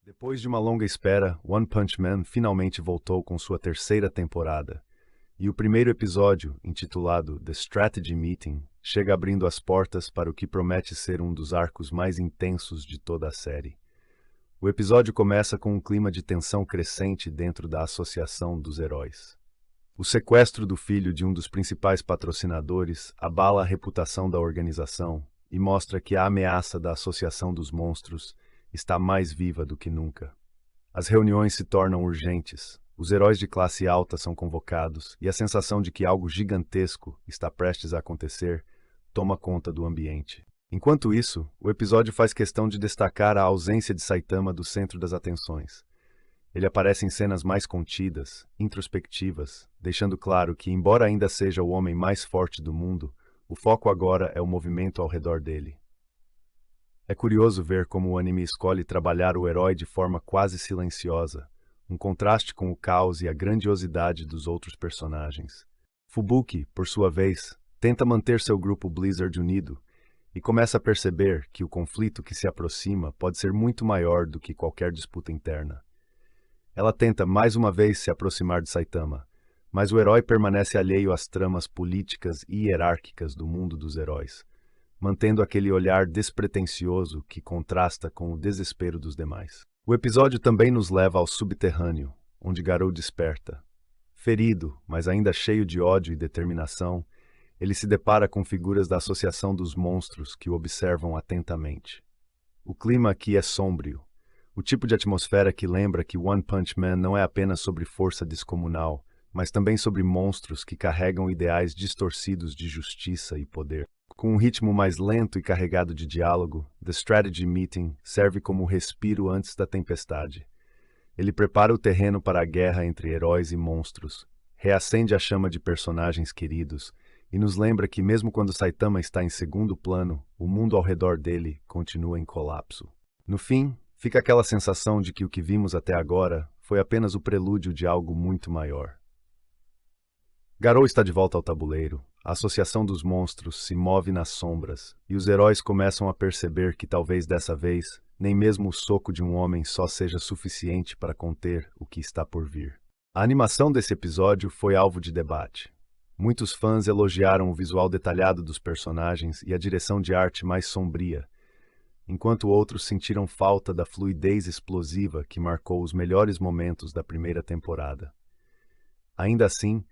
Depois de uma longa espera, One Punch Man finalmente voltou com sua terceira temporada. E o primeiro episódio, intitulado The Strategy Meeting, chega abrindo as portas para o que promete ser um dos arcos mais intensos de toda a série. O episódio começa com um clima de tensão crescente dentro da Associação dos Heróis. O sequestro do filho de um dos principais patrocinadores abala a reputação da organização e mostra que a ameaça da Associação dos Monstros está mais viva do que nunca. As reuniões se tornam urgentes, os heróis de classe alta são convocados e a sensação de que algo gigantesco está prestes a acontecer toma conta do ambiente. Enquanto isso, o episódio faz questão de destacar a ausência de Saitama do centro das atenções. Ele aparece em cenas mais contidas, introspectivas, deixando claro que, embora ainda seja o homem mais forte do mundo, o foco agora é o movimento ao redor dele. É curioso ver como o anime escolhe trabalhar o herói de forma quase silenciosa, um contraste com o caos e a grandiosidade dos outros personagens. Fubuki, por sua vez, tenta manter seu grupo Blizzard unido e começa a perceber que o conflito que se aproxima pode ser muito maior do que qualquer disputa interna. Ela tenta mais uma vez se aproximar de Saitama, mas o herói permanece alheio às tramas políticas e hierárquicas do mundo dos heróis, mantendo aquele olhar despretensioso que contrasta com o desespero dos demais. O episódio também nos leva ao subterrâneo, onde Garou desperta. Ferido, mas ainda cheio de ódio e determinação, ele se depara com figuras da Associação dos Monstros que o observam atentamente. O clima aqui é sômbrio, o tipo de atmosfera que lembra que One Punch Man não é apenas sobre força descomunal, mas também sobre monstros que carregam ideais distorcidos de justiça e poder. Com um ritmo mais lento e carregado de diálogo, The Strategy Meeting serve como o respiro antes da tempestade. Ele prepara o terreno para a guerra entre heróis e monstros, reacende a chama de personagens queridos e nos lembra que mesmo quando Saitama está em segundo plano, o mundo ao redor dele continua em colapso. No fim, fica aquela sensação de que o que vimos até agora foi apenas o prelúdio de algo muito maior. Garou está de volta ao tabuleiro, a Associação dos Monstros se move nas sombras, e os heróis começam a perceber que talvez dessa vez, nem mesmo o soco de um homem só seja suficiente para conter o que está por vir. A animação desse episódio foi alvo de debate. Muitos fãs elogiaram o visual detalhado dos personagens e a direção de arte mais sombria, enquanto outros sentiram falta da fluidez explosiva que marcou os melhores momentos da primeira temporada. Ainda assim,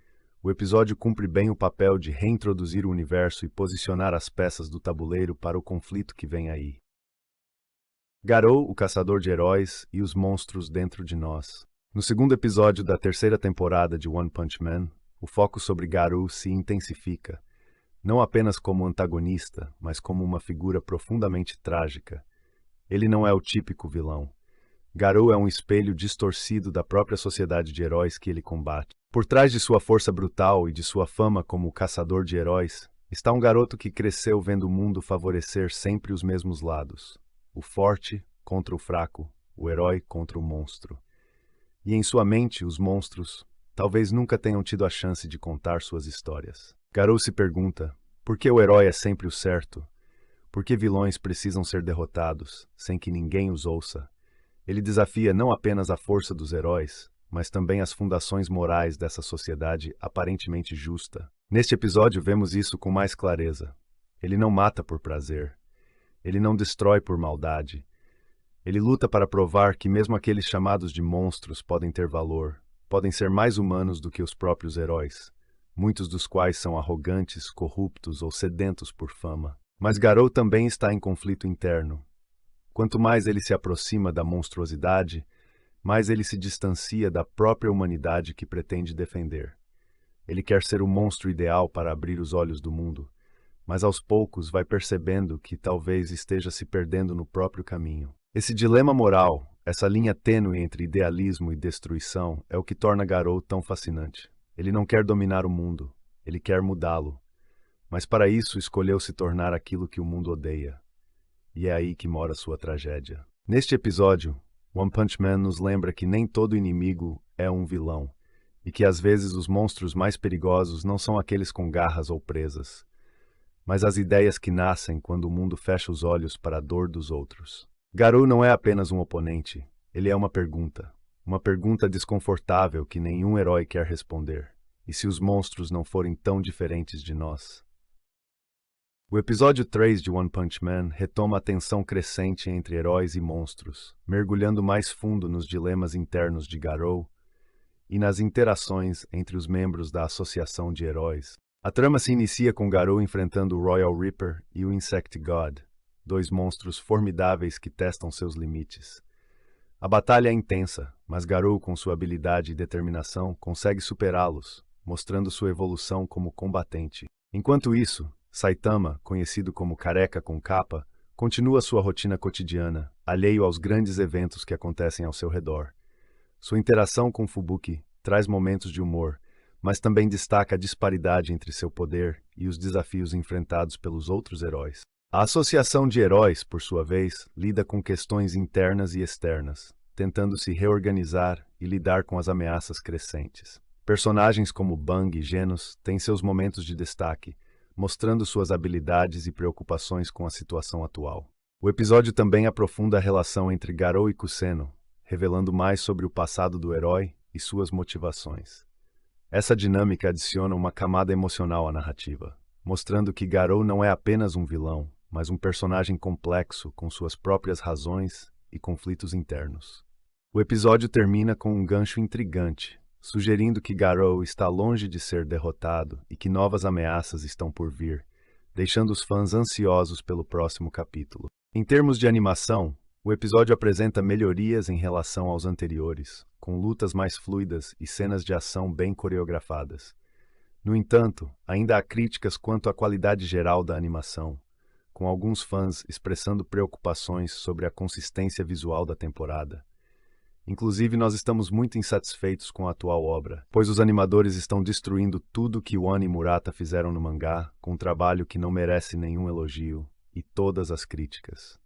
o episódio cumpre bem o papel de reintroduzir o universo e posicionar as peças do tabuleiro para o conflito que vem aí. Garou, o caçador de heróis, e os monstros dentro de nós. No segundo episódio da terceira temporada de One Punch Man, o foco sobre Garou se intensifica, não apenas como antagonista, mas como uma figura profundamente trágica. Ele não é o típico vilão. Garou é um espelho distorcido da própria sociedade de heróis que ele combate. Por trás de sua força brutal e de sua fama como caçador de heróis, está um garoto que cresceu vendo o mundo favorecer sempre os mesmos lados: o forte contra o fraco, o herói contra o monstro. E em sua mente, os monstros talvez nunca tenham tido a chance de contar suas histórias. Garou se pergunta: por que o herói é sempre o certo? Por que vilões precisam ser derrotados, sem que ninguém os ouça? Ele desafia não apenas a força dos heróis, mas também as fundações morais dessa sociedade aparentemente justa. Neste episódio vemos isso com mais clareza. Ele não mata por prazer. Ele não destrói por maldade. Ele luta para provar que mesmo aqueles chamados de monstros podem ter valor, podem ser mais humanos do que os próprios heróis, muitos dos quais são arrogantes, corruptos ou sedentos por fama. Mas Garou também está em conflito interno. Quanto mais ele se aproxima da monstruosidade, mais ele se distancia da própria humanidade que pretende defender. Ele quer ser o monstro ideal para abrir os olhos do mundo, mas aos poucos vai percebendo que talvez esteja se perdendo no próprio caminho. Esse dilema moral, essa linha tênue entre idealismo e destruição, é o que torna Garou tão fascinante. Ele não quer dominar o mundo, ele quer mudá-lo, mas para isso escolheu se tornar aquilo que o mundo odeia. E é aí que mora sua tragédia. Neste episódio, One Punch Man nos lembra que nem todo inimigo é um vilão, e que às vezes os monstros mais perigosos não são aqueles com garras ou presas, mas as ideias que nascem quando o mundo fecha os olhos para a dor dos outros. Garou não é apenas um oponente, Ele é uma pergunta desconfortável que nenhum herói quer responder. E se os monstros não forem tão diferentes de nós? O episódio 3 de One Punch Man retoma a tensão crescente entre heróis e monstros, mergulhando mais fundo nos dilemas internos de Garou e nas interações entre os membros da Associação de Heróis. A trama se inicia com Garou enfrentando o Royal Reaper e o Insect God, dois monstros formidáveis que testam seus limites. A batalha é intensa, mas Garou, com sua habilidade e determinação, consegue superá-los, mostrando sua evolução como combatente. Enquanto isso, Saitama, conhecido como Careca com Capa, continua sua rotina cotidiana, alheio aos grandes eventos que acontecem ao seu redor. Sua interação com Fubuki traz momentos de humor, mas também destaca a disparidade entre seu poder e os desafios enfrentados pelos outros heróis. A Associação de Heróis, por sua vez, lida com questões internas e externas, tentando se reorganizar e lidar com as ameaças crescentes. Personagens como Bang e Genos têm seus momentos de destaque, mostrando suas habilidades e preocupações com a situação atual. O episódio também aprofunda a relação entre Garou e Kuseno, revelando mais sobre o passado do herói e suas motivações. Essa dinâmica adiciona uma camada emocional à narrativa, mostrando que Garou não é apenas um vilão, mas um personagem complexo com suas próprias razões e conflitos internos. O episódio termina com um gancho intrigante, sugerindo que Garou está longe de ser derrotado e que novas ameaças estão por vir, deixando os fãs ansiosos pelo próximo capítulo. Em termos de animação, o episódio apresenta melhorias em relação aos anteriores, com lutas mais fluidas e cenas de ação bem coreografadas. No entanto, ainda há críticas quanto à qualidade geral da animação, com alguns fãs expressando preocupações sobre a consistência visual da temporada. Inclusive, nós estamos muito insatisfeitos com a atual obra, pois os animadores estão destruindo tudo que One e Murata fizeram no mangá, com um trabalho que não merece nenhum elogio e todas as críticas.